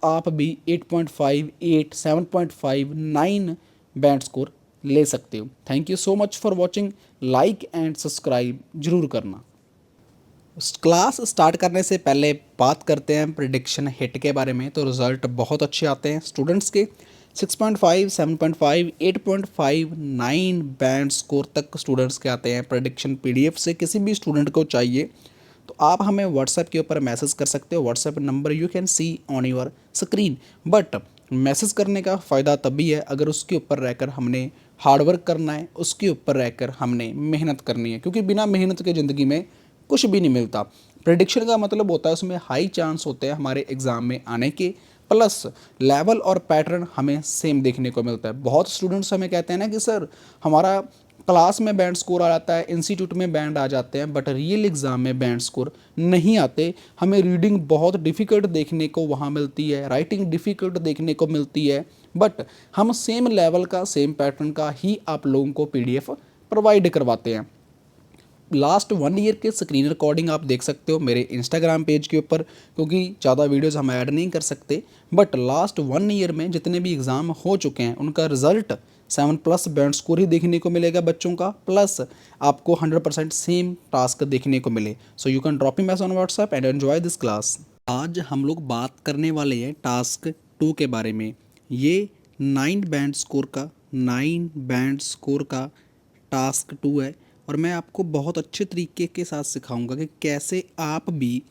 आप भी 8.5, 8, 7.5, 9 band score ले सकते हो। Thank you so much for watching. Like and subscribe जरूर करना। क्लास स्टार्ट करने से पहले बात करते हैं प्रिडिक्शन हिट के बारे में। तो रिज़ल्ट बहुत अच्छे आते हैं स्टूडेंट्स के। 6.5, 7.5, 8.5, 9 बैंड स्कोर तक स्टूडेंट्स के आते हैं प्रिडिक्शन पीडीएफ से। किसी भी स्टूडेंट को चाहिए तो आप हमें व्हाट्सएप के ऊपर मैसेज कर सकते हो। WhatsApp number you can see on your screen. But message करने का फ़ायदा तभी है अगर उसके ऊपर रहकर हमने हार्डवर्क करना है, उसके ऊपर रहकर हमने मेहनत करनी है, क्योंकि बिना मेहनत के ज़िंदगी में कुछ भी नहीं मिलता। प्रेडिक्शन का मतलब होता है उसमें हाई चांस होते हैं हमारे एग्ज़ाम में आने के, प्लस लेवल और पैटर्न हमें सेम देखने को मिलता है। बहुत स्टूडेंट्स हमें कहते हैं ना कि सर हमारा क्लास में बैंड स्कोर आ जाता है, इंस्टीट्यूट में बैंड आ जाते हैं, बट रियल एग्ज़ाम में बैंड स्कोर नहीं आते। हमें रीडिंग बहुत डिफ़िकल्ट देखने को वहाँ मिलती है, राइटिंग डिफ़िकल्ट देखने को मिलती है, बट हम सेम लेवल का सेम पैटर्न का ही आप लोगों को पीडीएफ प्रोवाइड करवाते हैं। लास्ट 1 ईयर के स्क्रीन रिकॉर्डिंग आप देख सकते हो मेरे इंस्टाग्राम पेज के ऊपर, क्योंकि ज़्यादा वीडियोस हम ऐड नहीं कर सकते। बट लास्ट 1 ईयर में जितने भी एग्ज़ाम हो चुके हैं उनका रिजल्ट 7+ बैंड स्कोर ही देखने को मिलेगा बच्चों का, प्लस आपको 100% सेम टास्क देखने को मिले। So you can drop me message on WhatsApp and enjoy this class. आज हम लोग बात करने वाले हैं टास्क 2 के बारे में। ये 9 बैंड स्कोर का टास्क 2 है और मैं आपको बहुत अच्छे तरीके के साथ सिखाऊंगा कि कैसे आप भी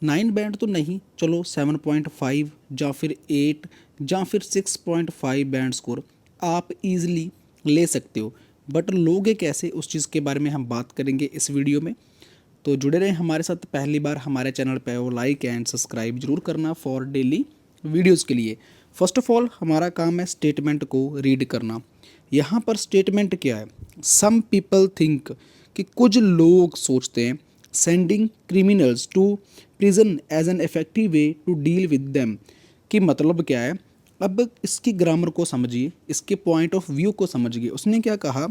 9 बैंड तो नहीं, चलो 7.5 या फिर 8 या फिर 6.5 बैंड स्कोर आप इजीली ले सकते हो। बट लोगे कैसे, उस चीज़ के बारे में हम बात करेंगे इस वीडियो में। तो जुड़े रहें हमारे साथ। पहली बार हमारे चैनल पे हो लाइक एंड सब्सक्राइब जरूर करना फॉर डेली वीडियोज़ के लिए। फर्स्ट ऑफ ऑल हमारा काम है स्टेटमेंट को रीड करना। यहाँ पर स्टेटमेंट क्या है, सम पीपल थिंक कि कुछ लोग सोचते हैं sending criminals to prison as an effective way to deal with them. कि मतलब क्या है, अब इसकी ग्रामर को समझिए, इसके पॉइंट ऑफ व्यू को समझिए। उसने क्या कहा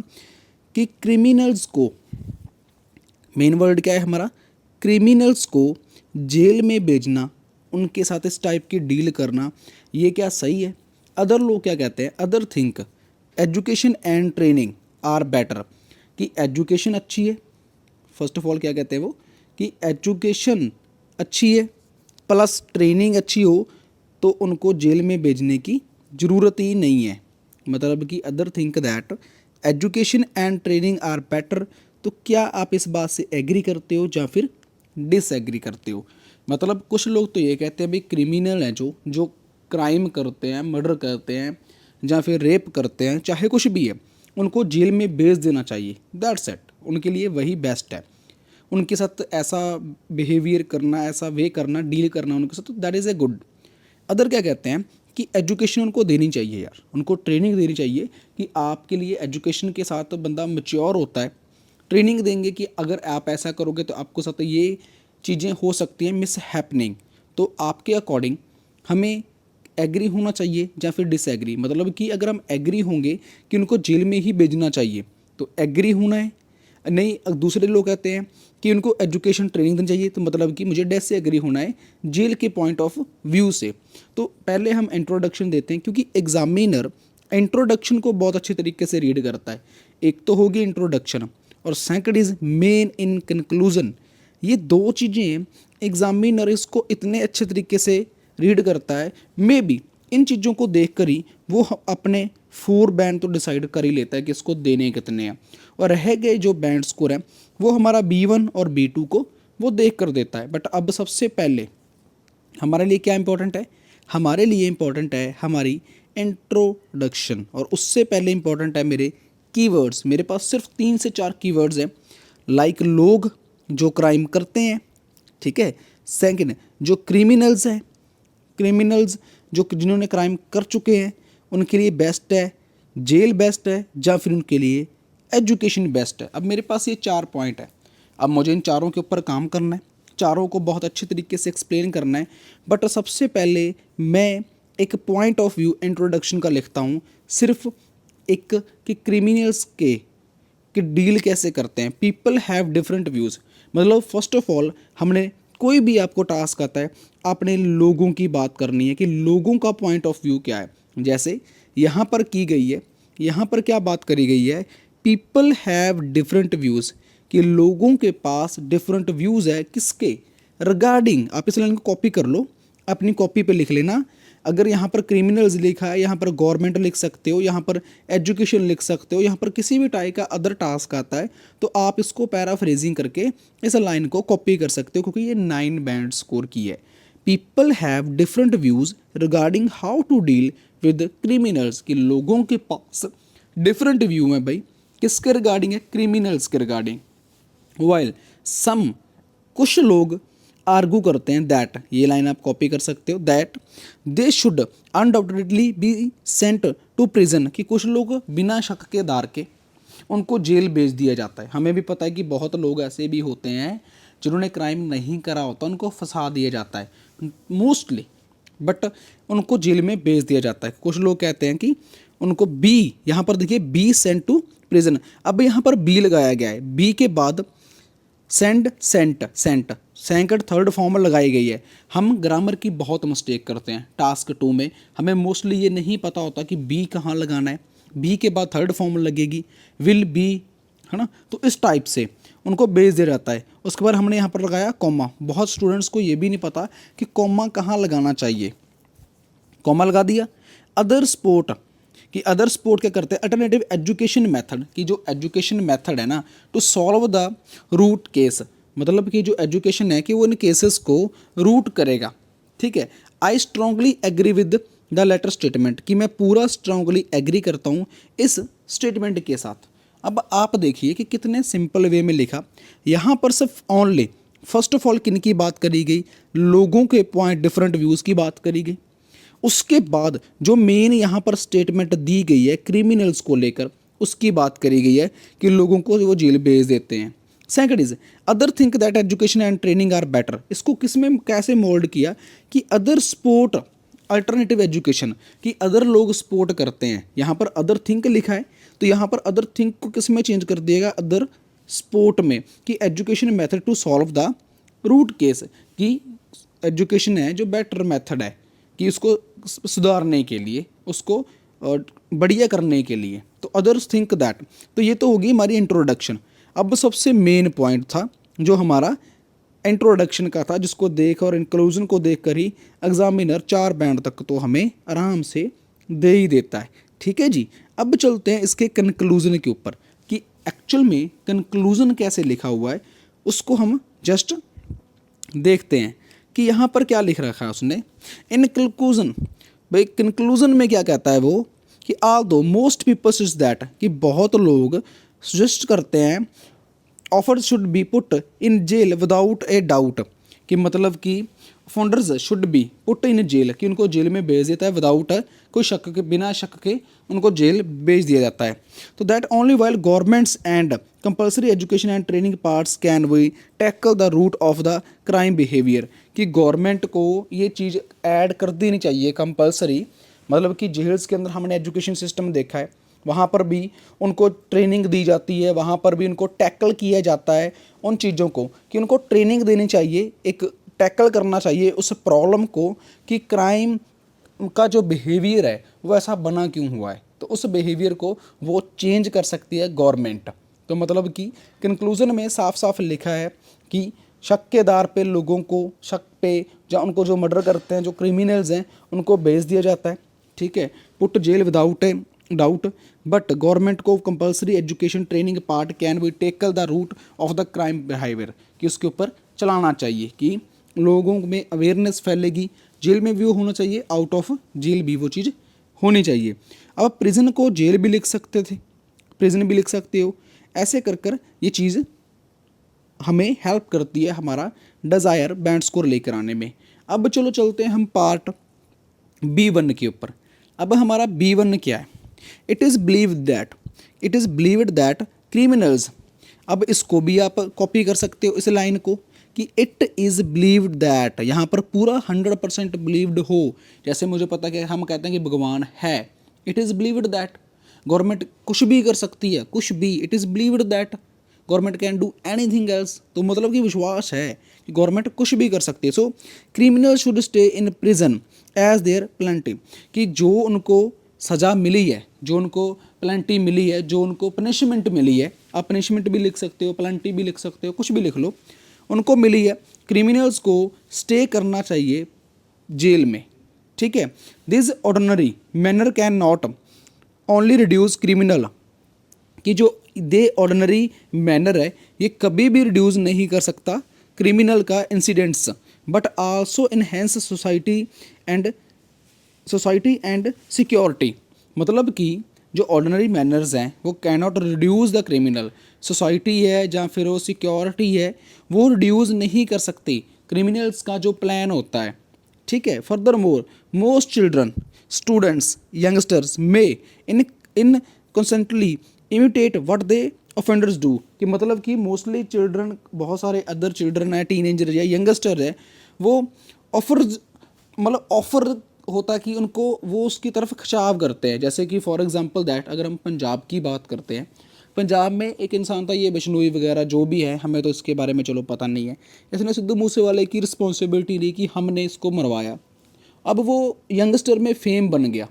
कि क्रिमिनल्स को, मेन वर्ड क्या है हमारा, क्रिमिनल्स को जेल में भेजना, उनके साथ इस टाइप की डील करना, ये क्या सही है? अदर लोग क्या कहते हैं, other think education and training are better, कि एजुकेशन अच्छी है। फर्स्ट ऑफ ऑल क्या कहते हैं वो, कि एजुकेशन अच्छी है प्लस ट्रेनिंग अच्छी हो तो उनको जेल में भेजने की ज़रूरत ही नहीं है। मतलब कि other think that education and training are better. तो क्या आप इस बात से एग्री करते हो या फिर डिसएग्री करते हो? मतलब कुछ लोग तो ये कहते हैं भाई क्रिमिनल हैं जो क्राइम करते हैं, मर्डर करते हैं या फिर रेप करते हैं, चाहे कुछ भी है, उनको जेल में भेज देना चाहिए, दैट्स इट, उनके लिए वही बेस्ट है। उनके साथ ऐसा बिहेवियर करना, ऐसा वे करना, डील करना उनके साथ, तो that is a good. Other क्या कहते हैं कि एजुकेशन उनको देनी चाहिए यार, उनको ट्रेनिंग देनी चाहिए कि आपके लिए एजुकेशन के साथ तो बंदा मैच्योर होता है। ट्रेनिंग देंगे कि अगर आप ऐसा करोगे तो आपको साथ ये चीज़ें हो सकती हैं मिस हैपनिंग। तो आपके अकॉर्डिंग हमें एग्री होना चाहिए या फिर डिसएग्री? मतलब कि अगर हम एग्री होंगे कि उनको जेल में ही भेजना चाहिए तो एग्री होना है, नहीं दूसरे लोग कहते हैं कि उनको एजुकेशन ट्रेनिंग देनी चाहिए तो मतलब कि मुझे डेथ से एग्री होना है जेल के पॉइंट ऑफ व्यू से। तो पहले हम इंट्रोडक्शन देते हैं, क्योंकि एग्जामिनर इंट्रोडक्शन को बहुत अच्छे तरीके से रीड करता है। एक तो होगी इंट्रोडक्शन और second is main in conclusion. ये दो चीज़ें एग्जामिनर इसको इतने अच्छे तरीके से रीड करता है, मे बी इन चीज़ों को देख कर ही वो अपने 4 बैंड तो डिसाइड कर ही लेता है कि इसको देने कितने हैं। और रह गए जो बैंड स्कोर हैं वो हमारा B1 और B2 को वो देख कर देता है। बट अब सबसे पहले हमारे लिए क्या इंपॉर्टेंट है, हमारे लिए इंपॉर्टेंट है हमारी इंट्रोडक्शन, और उससे पहले इंपॉर्टेंट है मेरे कीवर्ड्स। मेरे पास सिर्फ 3 से 4 कीवर्ड्स हैं, लाइक लोग जो क्राइम करते हैं, ठीक है। सेकंड, जो क्रिमिनल्स हैं, क्रिमिनल्स जो जिन्होंने क्राइम कर चुके हैं उनके लिए बेस्ट है जेल, बेस्ट है या फिर उनके लिए एजुकेशन बेस्ट है। अब मेरे पास ये 4 पॉइंट है, अब मुझे इन चारों के ऊपर काम करना है, चारों को बहुत अच्छे तरीके से एक्सप्लेन करना है। बट सबसे पहले मैं एक पॉइंट ऑफ व्यू इंट्रोडक्शन का लिखता हूँ, सिर्फ एक कि क्रिमिनल्स के कि डील कैसे करते हैं। People have different views. मतलब फर्स्ट ऑफ ऑल हमने कोई भी आपको टास्क आता है, आपने लोगों की बात करनी है कि लोगों का पॉइंट ऑफ व्यू क्या है। जैसे यहाँ पर की गई है, यहाँ पर क्या बात करी गई है, पीपल हैव डिफरेंट व्यूज़, कि लोगों के पास डिफरेंट व्यूज़ है किसके, रिगार्डिंग। आप इस लाइन को कॉपी कर लो, अपनी कॉपी पे लिख लेना। अगर यहाँ पर क्रिमिनल्स लिखा है, यहाँ पर गवर्नमेंट लिख सकते हो, यहाँ पर एजुकेशन लिख सकते हो, यहाँ पर किसी भी टाइप का अदर टास्क आता है तो आप इसको पैराफ्रेजिंग करके इस लाइन को कॉपी कर सकते हो, क्योंकि ये 9 बैंड स्कोर की है। People have different views regarding how to deal with criminals, कि लोगों के पास डिफरेंट व्यू है भाई, किसके रिगार्डिंग है, क्रिमिनल्स के रिगार्डिंग। वाइल सम, कुछ लोग आर्गू करते हैं दैट, ये लाइन आप कॉपी कर सकते हो, that they should undoubtedly be sent to prison, कि कुछ लोग बिना शक के आधार के उनको जेल भेज दिया जाता है। हमें भी पता है कि बहुत लोग ऐसे भी होते हैं जिन्होंने क्राइम नहीं करा होता, उनको फंसा दिया जाता है मोस्टली, बट उनको जेल में भेज दिया जाता है। कुछ लोग कहते हैं कि उनको बी, यहाँ पर देखिए बी सेंट टू प्रिजन, अब यहाँ पर बी लगाया गया है, बी के बाद send, sent, second third form लगाई गई है। हम ग्रामर की बहुत मिस्टेक करते हैं टास्क 2 में, हमें मोस्टली ये नहीं पता होता कि बी कहाँ लगाना है, बी के बाद थर्ड फॉर्म लगेगी, विल बी, है ना, तो इस टाइप से उनको भेज दिया जाता है। उसके बाद हमने यहाँ पर लगाया कॉमा। बहुत स्टूडेंट्स को ये भी नहीं पता कि कॉमा कहाँ लगाना चाहिए, कॉमा लगा दिया। अदर स्पोर्ट, कि अदर स्पोर्ट क्या करते हैं, अल्टरनेटिव एजुकेशन मेथड, की जो एजुकेशन मेथड है ना to solve the root case, मतलब कि जो एजुकेशन है कि वो इन केसेस को रूट करेगा। ठीक है, I strongly agree with the latter statement, कि मैं पूरा स्ट्रांगली एग्री करता हूँ इस स्टेटमेंट के साथ। अब आप देखिए कि कितने सिंपल वे में लिखा। यहाँ पर सिर्फ ओनली फर्स्ट ऑफ ऑल किन की बात करी गई, लोगों के पॉइंट डिफरेंट व्यूज़ की बात करी गई। उसके बाद जो मेन यहाँ पर स्टेटमेंट दी गई है क्रिमिनल्स को लेकर, उसकी बात करी गई है कि लोगों को वो जेल भेज देते हैं। Second is other think that education and training are better, इसको किस में कैसे मोल्ड किया कि अदर स्पोर्ट अल्टरनेटिव एजुकेशन, कि अदर लोग सपोर्ट करते हैं। यहाँ पर अदर थिंक लिखा है तो यहाँ पर अदर थिंक को किस में चेंज कर दिएगा, अदर स्पोर्ट में, कि education method to solve the root case, कि एजुकेशन है जो बेटर मेथड है कि उसको सुधारने के लिए, उसको बढ़िया करने के लिए। तो अदर्स थिंक दैट, तो ये तो होगी हमारी इंट्रोडक्शन। अब सबसे मेन पॉइंट था जो हमारा इंट्रोडक्शन का था, जिसको देख और इंक्लूजन को देख कर ही एग्जामिनर 4 बैंड तक तो हमें आराम से दे ही देता है। ठीक है जी, अब चलते हैं इसके कंक्लूजन के ऊपर कि एक्चुअल में कंक्लूजन कैसे लिखा हुआ है, उसको हम जस्ट देखते हैं कि यहाँ पर क्या लिख रखा है उसने। इन कंक्लूजन, भाई कंक्लूजन में क्या कहता है वो, कि आल दो मोस्ट पीपल्स इज दैट, कि बहुत लोग सजेस्ट करते हैं offer should be put in jail without a doubt, कि मतलब कि founders should be put in jail, कि उनको जेल में भेज देता है विदाउट कोई शक के, बिना शक के उनको जेल भेज दिया जाता है। तो that only while governments and compulsory education and training parts can we tackle the root of the crime behaviour, कि गवर्नमेंट को ये चीज़ ऐड कर देनी चाहिए कंपल्सरी, मतलब कि जेल्स के अंदर हमने एजुकेशन सिस्टम देखा है, वहाँ पर भी उनको ट्रेनिंग दी जाती है, वहाँ पर भी उनको टैकल किया जाता है उन चीज़ों को, कि उनको ट्रेनिंग देनी चाहिए, एक टैकल करना चाहिए उस प्रॉब्लम को, कि क्राइम का जो बिहेवियर है वो ऐसा बना क्यों हुआ है, तो उस बिहेवियर को वो चेंज कर सकती है गवर्नमेंट। तो मतलब कि कंक्लूजन में साफ साफ लिखा है कि शक के आधार पे लोगों को, शक पे या उनको जो मर्डर करते हैं, जो क्रिमिनल्स हैं, उनको भेज दिया जाता है। ठीक है, put jail without a doubt, but government को compulsory education training part can be tackle the root of the crime behaviour, कि उसके ऊपर चलाना चाहिए, कि लोगों में अवेयरनेस फैलेगी, जेल में भी वो होना चाहिए, आउट ऑफ जेल भी वो चीज़ होनी चाहिए। अब प्रिजन को जेल भी लिख सकते थे, प्रिजन भी लिख सकते हो, ऐसे कर कर ये चीज़ हमें हेल्प करती है हमारा डिज़ायर बैंड स्कोर लेकर आने में। अब चलो चलते हैं हम पार्ट B1 के ऊपर। अब हमारा B1 क्या है, it is believed that criminals, अब इसको भी आप कॉपी कर सकते हो इस लाइन को, कि इट इज़ बिलीव्ड दैट, यहाँ पर पूरा 100% बिलीव्ड हो, जैसे मुझे पता कि हम कहते हैं कि भगवान है, it is believed that, government कुछ भी कर सकती है, कुछ भी, it is believed that, government can do anything else, तो मतलब कि विश्वास है कि गवर्नमेंट कुछ भी कर सकती है। So criminal should stay in prison as there plenty, कि जो उनको सज़ा मिली है, जो उनको प्लेंटी मिली है, जो उनको पनिशमेंट मिली है, आप पनिशमेंट भी लिख सकते हो, प्लेंटी भी लिख सकते हो, कुछ भी लिख लो, उनको मिली है, क्रिमिनल्स को स्टे करना चाहिए जेल में, ठीक है। This ordinary manner can not only reduce criminal, कि जो दे ऑर्डिनरी मैनर है ये कभी भी रिड्यूस नहीं कर सकता क्रिमिनल का incidents, but also enhance society and security, मतलब कि जो ऑर्डिनरी मैनर्स हैं वो can not reduce the criminal, society है या फिर वो सिक्योरिटी है वो रिड्यूस नहीं कर सकती क्रिमिनल्स का जो प्लान होता है, ठीक है। Further more most children students youngsters may in constantly imitate what they offenders do, कि मतलब कि मोस्टली चिल्ड्रन, बहुत सारे अदर चिल्ड्रन है, टीनेजर है, यंगस्टर है, वो ऑफर होता कि उनको वो उसकी तरफ खिंचाव करते हैं। जैसे कि फॉर एग्जांपल दैट अगर हम पंजाब की बात करते हैं, पंजाब में एक इंसान था ये बिश्नोई वगैरह जो भी है, हमें तो इसके बारे में चलो पता नहीं है, इसने सिद्धू मूसेवाले की रिस्पॉन्सिबिलिटी ली कि हमने इसको मरवाया। अब वो यंगस्टर में फेम बन गया,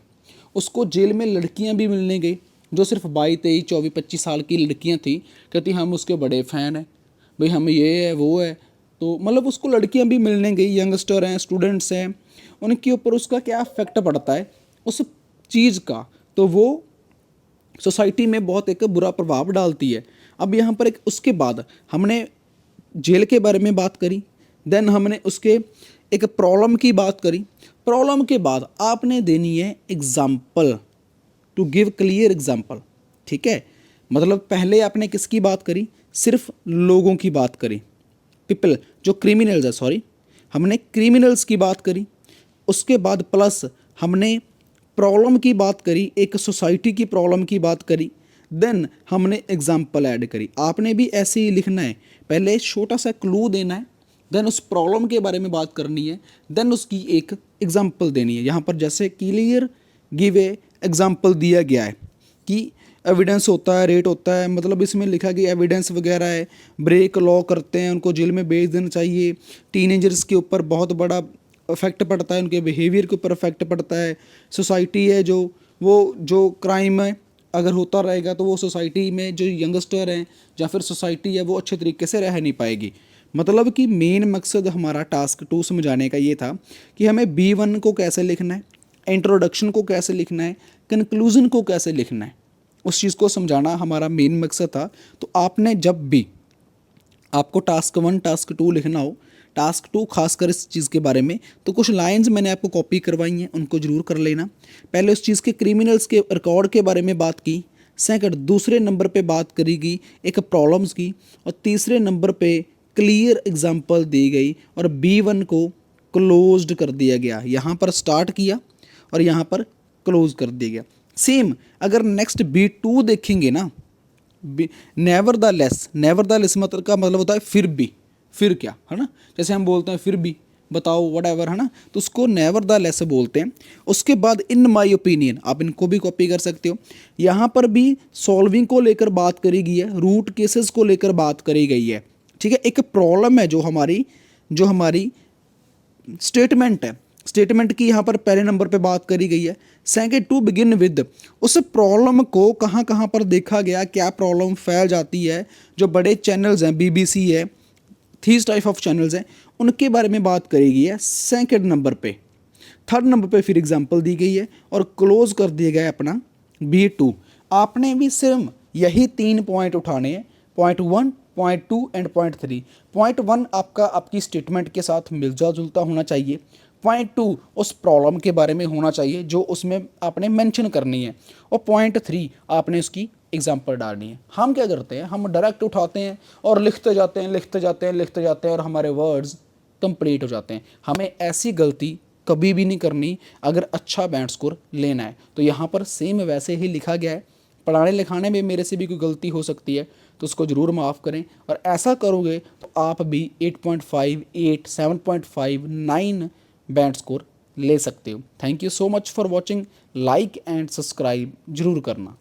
उसको जेल में लड़कियां भी मिलने गई जो सिर्फ 22, 23, 24, 25 साल की लड़कियां थी, कहती हम उसके बड़े फ़ैन हैं भाई, हम ये है वो है, तो मतलब उसको लड़कियां भी मिलने गई, यंगस्टर हैं, स्टूडेंट्स हैं, उनके ऊपर उसका क्या इफेक्ट पड़ता है उस चीज़ का, तो वो सोसाइटी में बहुत एक बुरा प्रभाव डालती है। अब यहाँ पर एक उसके बाद हमने जेल के बारे में बात करी, देन हमने उसके एक प्रॉब्लम की बात करी, प्रॉब्लम के बाद आपने देनी है example, to give clear example, ठीक है। मतलब पहले आपने किसकी बात करी, सिर्फ लोगों की बात करी, पीपल जो क्रिमिनल्स है, सॉरी हमने क्रिमिनल्स की बात करी, उसके बाद प्लस हमने प्रॉब्लम की बात करी, एक सोसाइटी की प्रॉब्लम की बात करी, देन हमने एग्जाम्पल ऐड करी। आपने भी ऐसे ही लिखना है, पहले छोटा सा क्लू देना है, देन उस प्रॉब्लम के बारे में बात करनी है, देन उसकी एक एग्जाम्पल देनी है। यहाँ पर जैसे क्लियर गिव ए एग्जाम्पल दिया गया है कि एविडेंस होता है, रेट होता है, मतलब इसमें लिखा गया एविडेंस वगैरह है, ब्रेक लॉ करते हैं उनको जेल में भेज देना चाहिए, टीनेजर्स के ऊपर बहुत बड़ा इफेक्ट पड़ता है, उनके बिहेवियर के ऊपर इफेक्ट पड़ता है, सोसाइटी है जो क्राइम है अगर होता रहेगा तो वो सोसाइटी में जो यंगस्टर हैं या फिर सोसाइटी है वो अच्छे तरीके से रह नहीं पाएगी। मतलब कि मेन मकसद हमारा टास्क 2 समझाने का ये था कि हमें B1 को कैसे लिखना है, इंट्रोडक्शन को कैसे लिखना है, कंक्लूजन को कैसे लिखना है, उस चीज़ को समझाना हमारा मेन मकसद था। तो आपने जब भी आपको टास्क 1 टास्क 2 लिखना हो, टास्क 2 खासकर इस चीज़ के बारे में, तो कुछ लाइंस मैंने आपको कॉपी करवाई हैं, उनको ज़रूर कर लेना। पहले उस चीज़ के क्रिमिनल्स के रिकॉर्ड के बारे में बात की, सेकंड दूसरे नंबर पे बात करी गई एक प्रॉब्लम्स की, और तीसरे नंबर पे क्लियर एग्जांपल दी गई, और B1 को क्लोज्ड कर दिया गया। यहाँ पर स्टार्ट किया और यहाँ पर क्लोज कर दिया गया। सेम अगर नेक्स्ट B2 देखेंगे ना, नेवर द लेस मतलब का मतलब होता है फिर भी, फिर क्या है ना, जैसे हम बोलते हैं फिर भी बताओ वट एवर है ना, तो उसको नेवर द लेस बोलते हैं। उसके बाद इन माई ओपिनियन, आप इनको भी कॉपी कर सकते हो। यहाँ पर भी सॉल्विंग को लेकर बात करी गई है, रूट केसेस को लेकर बात करी गई है, ठीक है। एक प्रॉब्लम है जो हमारी स्टेटमेंट है, स्टेटमेंट की यहाँ पर पहले नंबर पे बात करी गई है। सेकंड टू बिगिन विद, उस प्रॉब्लम को कहाँ कहाँ पर देखा गया, क्या प्रॉब्लम फैल जाती है, जो बड़े चैनल्स हैं BBC है, थीस टाइप ऑफ चैनल्स हैं, उनके बारे में बात करी गई है सेकंड नंबर पे। थर्ड नंबर पे फिर एग्जांपल दी गई है और क्लोज कर दिया गया है अपना B2। आपने भी सिर्फ यही 3 पॉइंट उठाने हैं, point 1, point 2 and point 3। Point 1 आपकी स्टेटमेंट के साथ मिलता जुलता होना चाहिए, पॉइंट 2 उस प्रॉब्लम के बारे में होना चाहिए जो उसमें आपने मेंशन करनी है, और पॉइंट 3 आपने उसकी एग्जाम्पल डालनी है। हम क्या करते हैं, हम डायरेक्ट उठाते हैं और लिखते जाते हैं और हमारे वर्ड्स कंप्लीट हो जाते हैं। हमें ऐसी गलती कभी भी नहीं करनी अगर अच्छा बैंड स्कोर लेना है। तो यहाँ पर सेम वैसे ही लिखा गया है, पढ़ाने लिखाने में मेरे से भी कोई गलती हो सकती है तो उसको ज़रूर माफ़ करें, और ऐसा करोगे तो आप भी 8.5, 8, 7.5, 9 बैंड स्कोर ले सकते हो। Thank you so much for watching, like and subscribe जरूर करना।